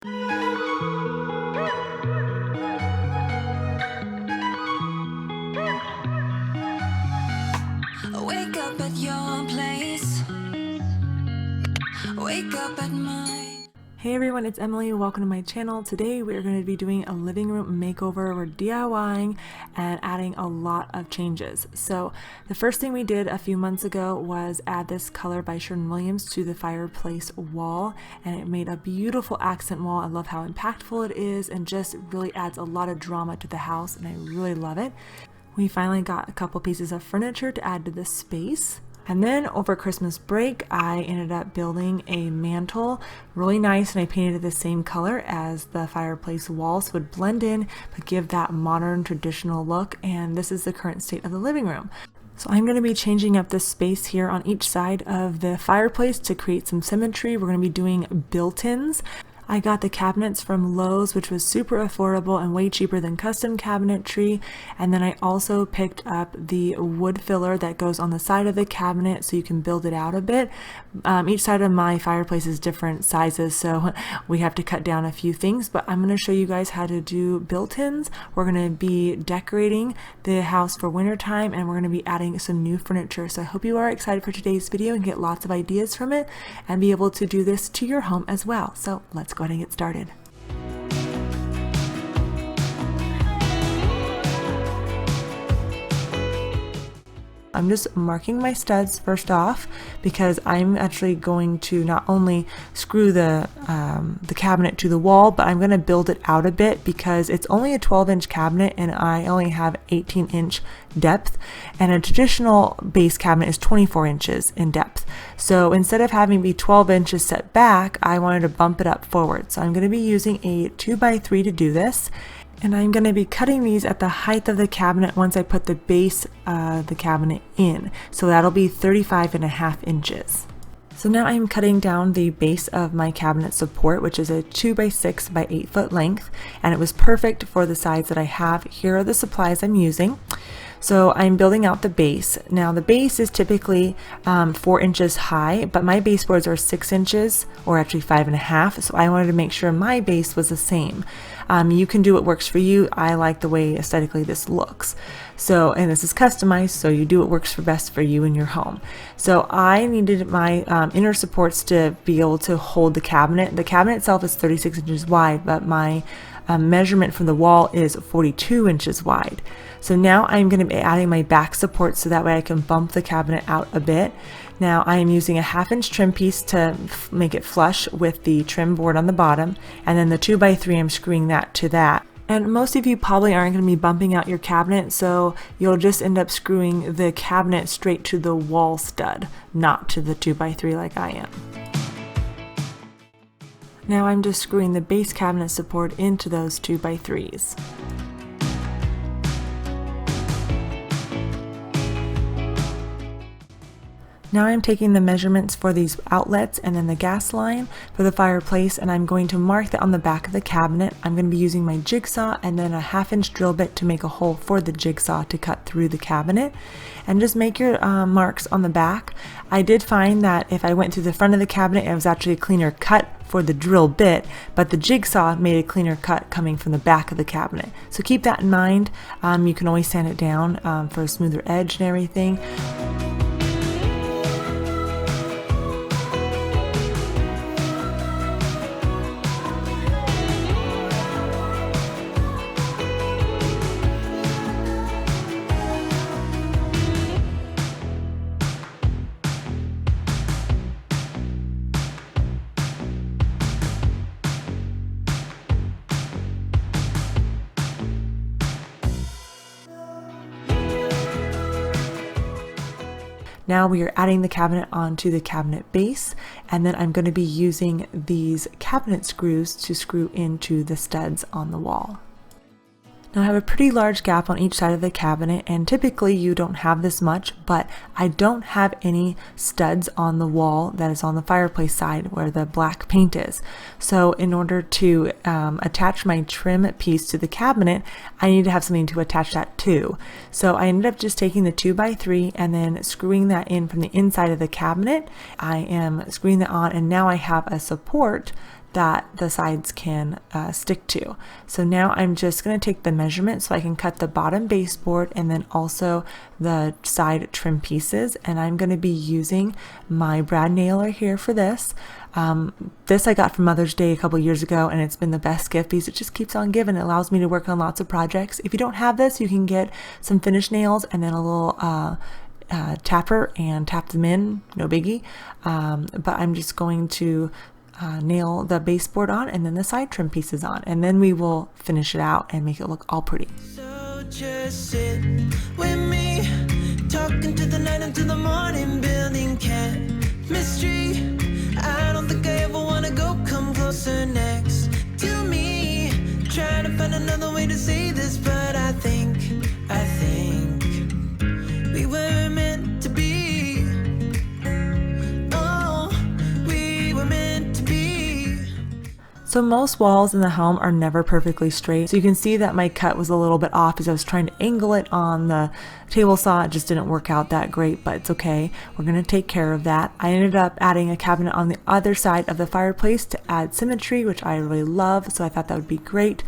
Wake up at your place. Wake up at mine. Hey everyone, it's Emily. Welcome to my channel. Today we are going to be doing a living room makeover. We're DIYing and adding a lot of changes. So the first thing we did a few months ago was add this color by Sherwin Williams to the fireplace wall, and it made a beautiful accent wall. I love how impactful it is and just really adds a lot of drama to the house, and I really love it. We finally got a couple pieces of furniture to add to this space. And then over Christmas break, I ended up building a mantle, really nice, and I painted it the same color as the fireplace wall so it would blend in but give that modern traditional look. And this is the current state of the living room. So I'm going to be changing up the space here on each side of the fireplace to create some symmetry. We're going to be doing built-ins. I got the cabinets from Lowe's, which was super affordable and way cheaper than custom cabinetry. And then I also picked up the wood filler that goes on the side of the cabinet so you can build it out a bit. Each side of my fireplace is different sizes, so we have to cut down a few things, but I'm going to show you guys how to do built-ins. We're going to be decorating the house for winter time, and we're going to be adding some new furniture. So I hope you are excited for today's video and get lots of ideas from it and be able to do this to your home as well. So let's go ahead and get started. I'm just marking my studs first off because I'm actually going to not only screw the cabinet to the wall, but I'm going to build it out a bit because it's only a 12-inch cabinet and I only have 18-inch depth, and a traditional base cabinet is 24 inches in depth. So instead of having be 12 inches set back, I wanted to bump it up forward. So I'm going to be using a 2x3 to do this. And I'm going to be cutting these at the height of the cabinet once I put the base of the cabinet in. So that'll be 35.5 inches. So now I'm cutting down the base of my cabinet support, which is a 2x6 by 8 foot length, and it was perfect for the size that I have. Here are the supplies I'm using. So I'm building out the base. Now the base is typically 4 inches high, but my baseboards are 6 inches, or actually 5.5. So I wanted to make sure my base was the same. You can do what works for you. I like the way aesthetically this looks. So, and this is customized, so you do what works for best for you in your home. So I needed my inner supports to be able to hold the cabinet. The cabinet itself is 36 inches wide, but my measurement from the wall is 42 inches wide. So now I'm going to be adding my back support so that way I can bump the cabinet out a bit. Now I am using a 1/2 inch trim piece to make it flush with the trim board on the bottom, and then the 2x3 I'm screwing that to that. And most of you probably aren't going to be bumping out your cabinet, so you'll just end up screwing the cabinet straight to the wall stud, not to the 2x3 like I am. Now I'm just screwing the base cabinet support into those 2x3s. Now I'm taking the measurements for these outlets and then the gas line for the fireplace, and I'm going to mark that on the back of the cabinet. I'm going to be using my jigsaw and then a 1/2 inch drill bit to make a hole for the jigsaw to cut through the cabinet. And just make your marks on the back. I did find that if I went through the front of the cabinet, it was actually a cleaner cut for the drill bit, but the jigsaw made a cleaner cut coming from the back of the cabinet. So keep that in mind. You can always sand it down for a smoother edge and everything. Now we are adding the cabinet onto the cabinet base, and then I'm going to be using these cabinet screws to screw into the studs on the wall. Now I have a pretty large gap on each side of the cabinet, and typically you don't have this much, but I don't have any studs on the wall that is on the fireplace side where the black paint is. So in order to attach my trim piece to the cabinet, I need to have something to attach that to. So I ended up just taking the 2x3 and then screwing that in from the inside of the cabinet. I am screwing that on, and now I have a support that the sides can stick to. So now I'm just going to take the measurement so I can cut the bottom baseboard and then also the side trim pieces, and I'm going to be using my brad nailer here for this. This I got for Mother's Day a couple years ago, and it's been the best gift because it just keeps on giving. It allows me to work on lots of projects. If you don't have this, you can get some finished nails and then a little tapper and tap them in, no biggie. But I'm just going to nail the baseboard on and then the side trim pieces on, and then we will finish it out and make it look all pretty. So just sit with me, talking to the night until the morning, building chemistry. I don't think I ever wanna go, come closer next to me, trying to find another way to say this, but I think we were meant to be. Oh, we were meant to be. So most walls in the home are never perfectly straight. So you can see that my cut was a little bit off as I was trying to angle it on the table saw. It just didn't work out that great, but it's okay. We're going to take care of that. I ended up adding a cabinet on the other side of the fireplace to add symmetry, which I really love. So I thought that would be great.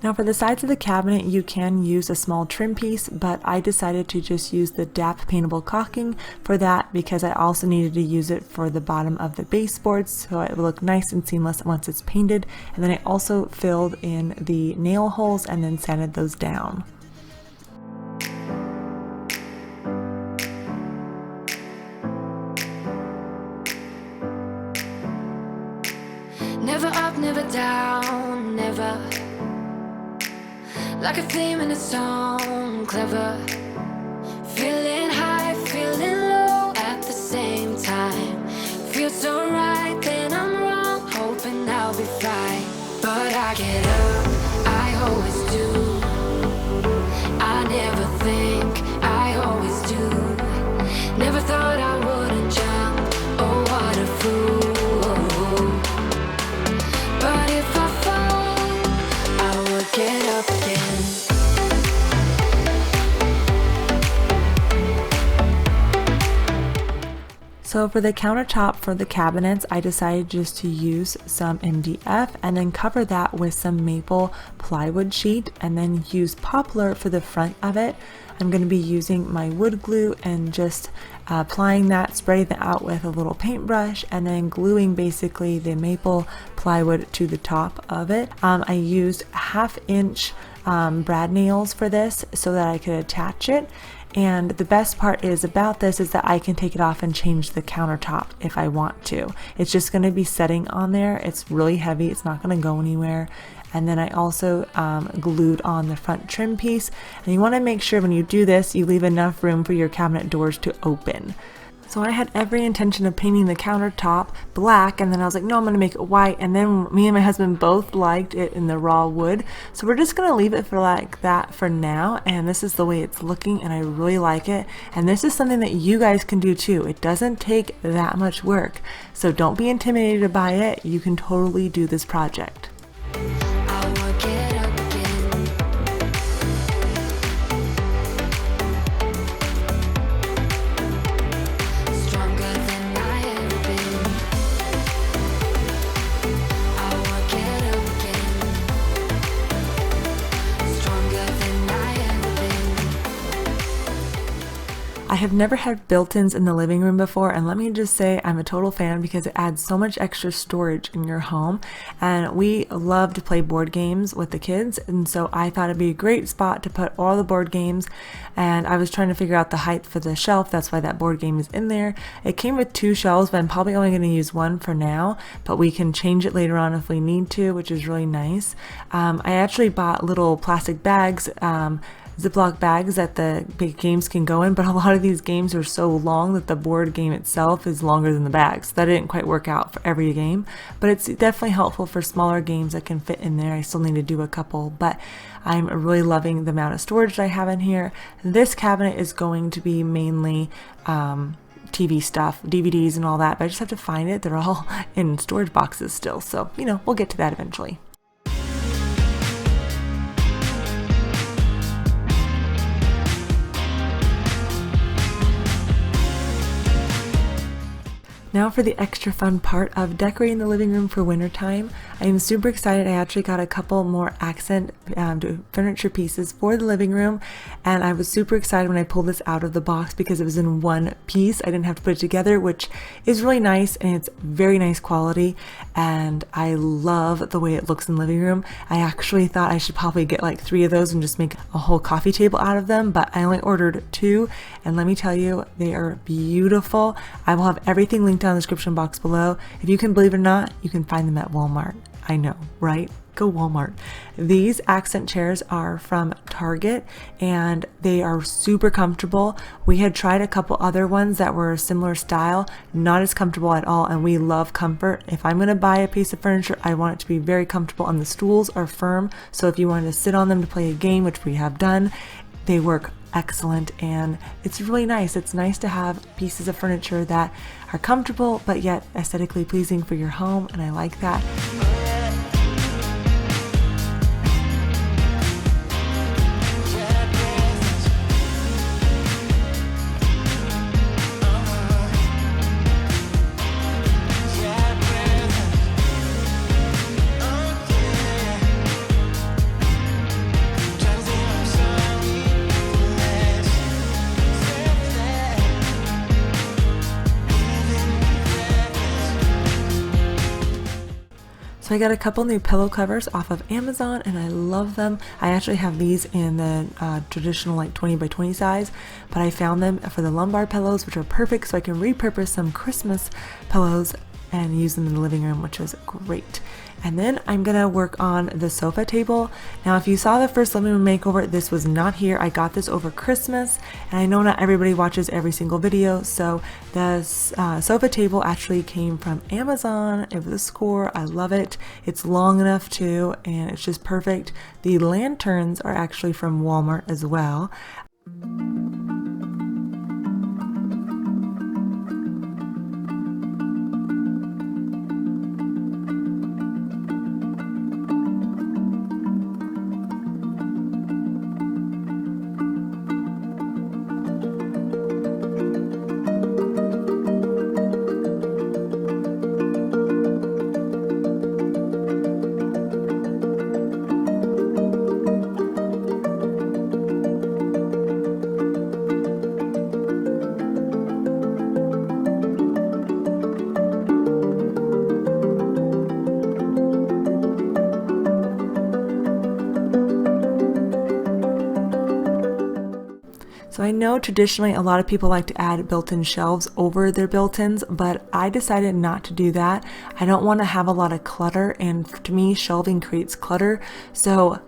Now for the sides of the cabinet, you can use a small trim piece, but I decided to just use the DAP paintable caulking for that because I also needed to use it for the bottom of the baseboards so it would look nice and seamless once it's painted. And then I also filled in the nail holes and then sanded those down. Never up, never down, never. Like a theme in a song, clever. Feeling high, feeling low at the same time. Feels so right, then I'm wrong, hoping I'll be fine. But I get up, I always do. I never think, I always do. Never thought I wouldn't jump, oh what a fool. But if I fall, I will get up again. So for the countertop for the cabinets, I decided just to use some MDF and then cover that with some maple plywood sheet and then use poplar for the front of it. I'm going to be using my wood glue and just applying that, spreading that out with a little paintbrush and then gluing basically the maple plywood to the top of it. I used 1/2 inch brad nails for this so that I could attach it. And the best part is about this is that I can take it off and change the countertop if I want to. It's just going to be setting on there. It's really heavy. It's not going to go anywhere. And then I also glued on the front trim piece. And you want to make sure when you do this, you leave enough room for your cabinet doors to open. So I had every intention of painting the countertop black, and then I was like, no, I'm going to make it white. And then me and my husband both liked it in the raw wood. So we're just going to leave it for like that for now. And this is the way it's looking, and I really like it. And this is something that you guys can do too. It doesn't take that much work. So don't be intimidated by it. You can totally do this project. I will get up again. Stronger than I ever been. I will get up again. Stronger than I ever been. I have never had built-ins in the living room before, and let me just say I'm a total fan because it adds so much extra storage in your home. And we love to play board games with the kids, and so I thought it'd be a great spot to put all the board games. And I was trying to figure out the height for the shelf. That's why that board game is in there. It came with 2 shelves, but I'm probably only going to use one for now, but we can change it later on if we need to, which is really nice. I actually bought little plastic bags, Ziploc bags that the big games can go in, but a lot of these games are so long that the board game itself is longer than the bags. That didn't quite work out for every game, but it's definitely helpful for smaller games that can fit in there. I still need to do a couple, but I'm really loving the amount of storage that I have in here. This cabinet is going to be mainly TV stuff, DVDs and all that, but I just have to find it. They're all in storage boxes still, so you know, we'll get to that eventually. Now for the extra fun part of decorating the living room for wintertime. I am super excited. I actually got a couple more accent furniture pieces for the living room, and I was super excited when I pulled this out of the box because it was in one piece. I didn't have to put it together, which is really nice, and it's very nice quality, and I love the way it looks in the living room. I actually thought I should probably get like 3 of those and just make a whole coffee table out of them, but I only ordered 2, and let me tell you, they are beautiful. I will have everything linked down in the description box below. If you can believe it or not, you can find them at Walmart. I know, right? Go Walmart. These accent chairs are from Target and they are super comfortable. We had tried a couple other ones that were similar style, not as comfortable at all, and we love comfort. If I'm going to buy a piece of furniture, I want it to be very comfortable, and the stools are firm, so if you wanted to sit on them to play a game, which we have done, they work excellent, and it's really nice. It's nice to have pieces of furniture that are comfortable but yet aesthetically pleasing for your home, and I like that. So I got a couple new pillow covers off of Amazon and I love them. I actually have these in the traditional like 20 by 20 size, but I found them for the lumbar pillows, which are perfect, so I can repurpose some Christmas pillows and use them in the living room, which is great. And then I'm gonna work on the sofa table. Now, if you saw the first living room makeover, this was not here. I got this over Christmas, and I know not everybody watches every single video, so the sofa table actually came from Amazon. It was a score. I love it. It's long enough too, and it's just perfect. The lanterns are actually from Walmart as well. So I know traditionally a lot of people like to add built-in shelves over their built-ins, but I decided not to do that. I don't want to have a lot of clutter, and to me, shelving creates clutter. So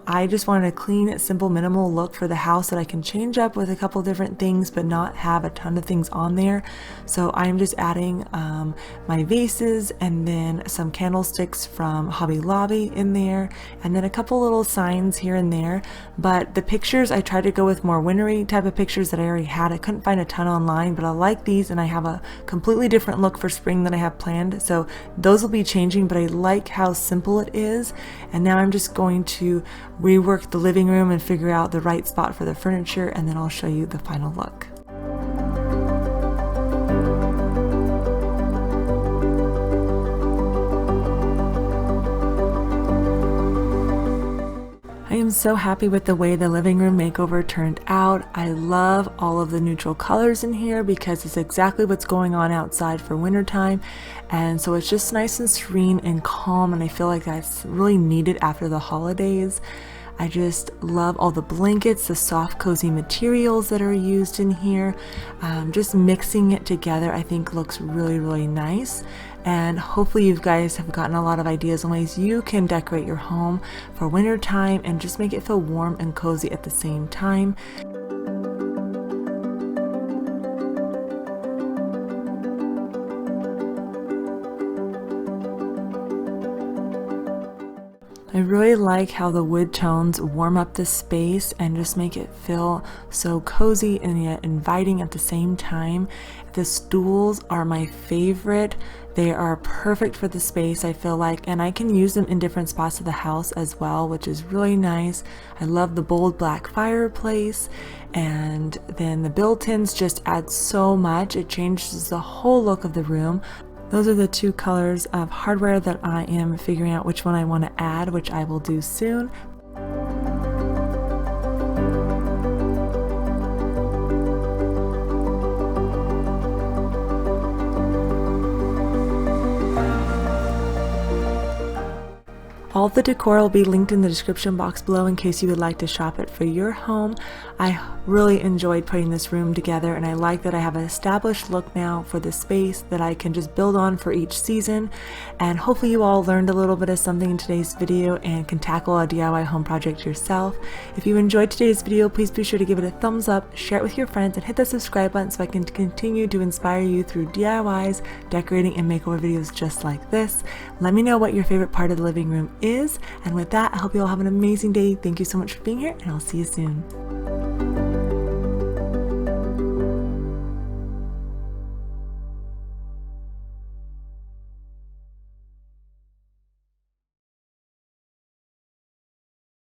I just wanted a clean, simple, minimal look for the house that I can change up with a couple different things but not have a ton of things on there. So I'm just adding my vases and then some candlesticks from Hobby Lobby in there, and then a couple little signs here and there. But the pictures, I tried to go with more wintry type of pictures that I already had. I couldn't find a ton online, but I like these, and I have a completely different look for spring than I have planned. So those will be changing, but I like how simple it is. And now I'm just going to rework the living room and figure out the right spot for the furniture, and then I'll show you the final look. I am so happy with the way the living room makeover turned out. I love all of the neutral colors in here because it's exactly what's going on outside for wintertime, and so it's just nice and serene and calm, and I feel like that's really needed after the holidays. I just love all the blankets, the soft cozy materials that are used in here. Just mixing it together I think looks really, really nice. And hopefully you guys have gotten a lot of ideas on ways you can decorate your home for winter time and just make it feel warm and cozy at the same time. I really like how the wood tones warm up the space and just make it feel so cozy and yet inviting at the same time. The stools are my favorite. They are perfect for the space, I feel like, and I can use them in different spots of the house as well, which is really nice. I love the bold black fireplace, and then the built-ins just add so much. It changes the whole look of the room. Those are the two colors of hardware that I am figuring out which one I want to add, which I will do soon. All the decor will be linked in the description box below in case you would like to shop it for your home. I really enjoyed putting this room together, and I like that I have an established look now for the space that I can just build on for each season. And hopefully you all learned a little bit of something in today's video and can tackle a DIY home project yourself. If you enjoyed today's video, please be sure to give it a thumbs up, share it with your friends, and hit the subscribe button so I can continue to inspire you through DIYs, decorating, and makeover videos just like this. Let me know what your favorite part of the living room is. And with that, I hope you all have an amazing day. Thank you so much for being here, and I'll see you soon.